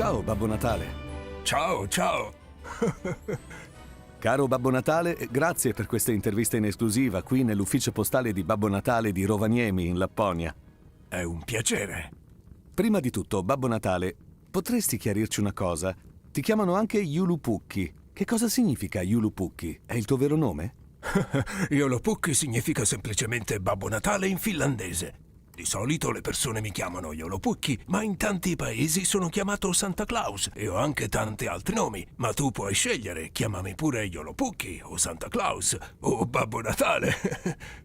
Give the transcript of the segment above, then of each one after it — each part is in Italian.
Ciao, Babbo Natale. Ciao, ciao. Caro Babbo Natale, grazie per questa intervista in esclusiva qui nell'ufficio postale di Babbo Natale di Rovaniemi, in Lapponia. È un piacere. Prima di tutto, Babbo Natale, potresti chiarirci una cosa? Ti chiamano anche Joulupukki. Che cosa significa Joulupukki? È il tuo vero nome? Joulupukki significa semplicemente Babbo Natale in finlandese. Di solito le persone mi chiamano Joulupukki, ma in tanti paesi sono chiamato Santa Claus e ho anche tanti altri nomi. Ma tu puoi scegliere, chiamami pure Joulupukki o Santa Claus o Babbo Natale.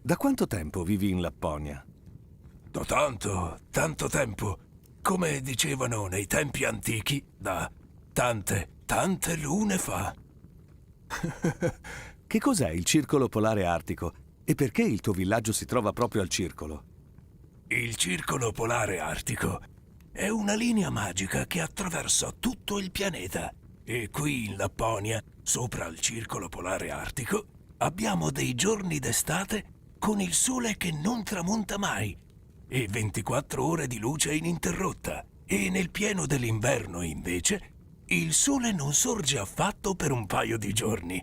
Da quanto tempo vivi in Lapponia? Da tanto tempo. Come dicevano nei tempi antichi, da tante lune fa. Che cos'è il Circolo Polare Artico e perché il tuo villaggio si trova proprio al circolo? Il Circolo Polare Artico è una linea magica che attraversa tutto il pianeta. E qui in Lapponia, sopra il Circolo Polare Artico, abbiamo dei giorni d'estate con il sole che non tramonta mai e 24 ore di luce ininterrotta. E nel pieno dell'inverno, invece, il sole non sorge affatto per un paio di giorni.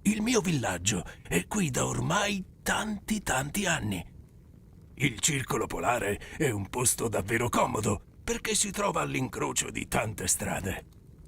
Il mio villaggio è qui da ormai tanti anni. Il Circolo Polare è un posto davvero comodo perché si trova all'incrocio di tante strade.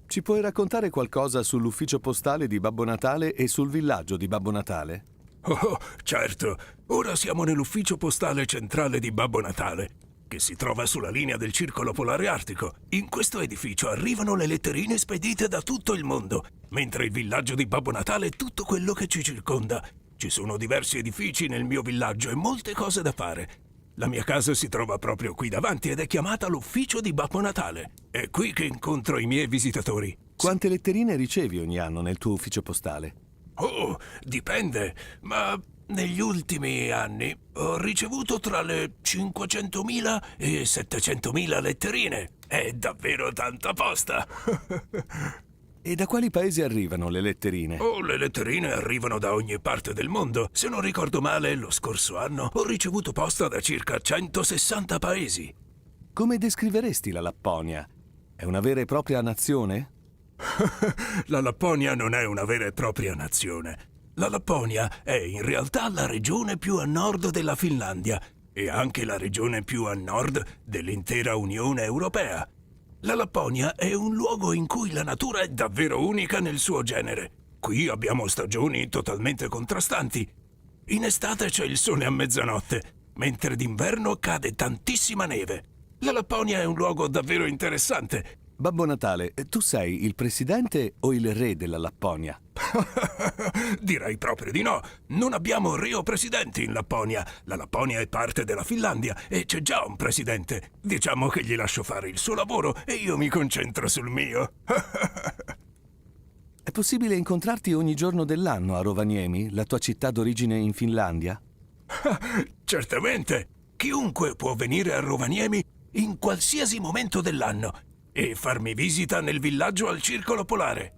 Ci puoi raccontare qualcosa sull'ufficio postale di Babbo Natale e sul villaggio di Babbo Natale? Oh, certo. Ora siamo nell'ufficio postale centrale di Babbo Natale, che si trova sulla linea del Circolo Polare Artico. In questo edificio arrivano le letterine spedite da tutto il mondo, mentre il villaggio di Babbo Natale è tutto quello che ci circonda. Ci sono diversi edifici nel mio villaggio e molte cose da fare. La mia casa si trova proprio qui davanti ed è chiamata l'ufficio di Babbo Natale. È qui che incontro i miei visitatori. Quante letterine ricevi ogni anno nel tuo ufficio postale? Oh, dipende, ma negli ultimi anni ho ricevuto tra le 500.000 e 700.000 letterine. È davvero tanta posta. E da quali paesi arrivano le letterine? Oh, le letterine arrivano da ogni parte del mondo. Se non ricordo male, lo scorso anno ho ricevuto posta da circa 160 paesi. Come descriveresti la Lapponia? È una vera e propria nazione? La Lapponia non è una vera e propria nazione. La Lapponia è in realtà la regione più a nord della Finlandia e anche la regione più a nord dell'intera Unione Europea. La Lapponia è un luogo in cui la natura è davvero unica nel suo genere. Qui abbiamo stagioni totalmente contrastanti. In estate c'è il sole a mezzanotte, mentre d'inverno cade tantissima neve. La Lapponia è un luogo davvero interessante. Babbo Natale, tu sei il presidente o il re della Lapponia? Direi proprio di no. Non abbiamo re o presidenti in Lapponia. La Lapponia è parte della Finlandia e c'è già un presidente. Diciamo che gli lascio fare il suo lavoro e io mi concentro sul mio. È possibile incontrarti ogni giorno dell'anno a Rovaniemi, la tua città d'origine in Finlandia? Certamente. Chiunque può venire a Rovaniemi in qualsiasi momento dell'anno e farmi visita nel villaggio al Circolo Polare.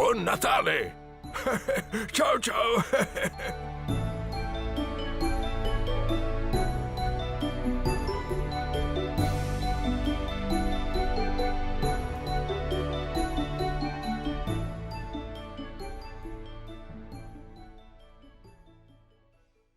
Buon Natale! Ciao ciao!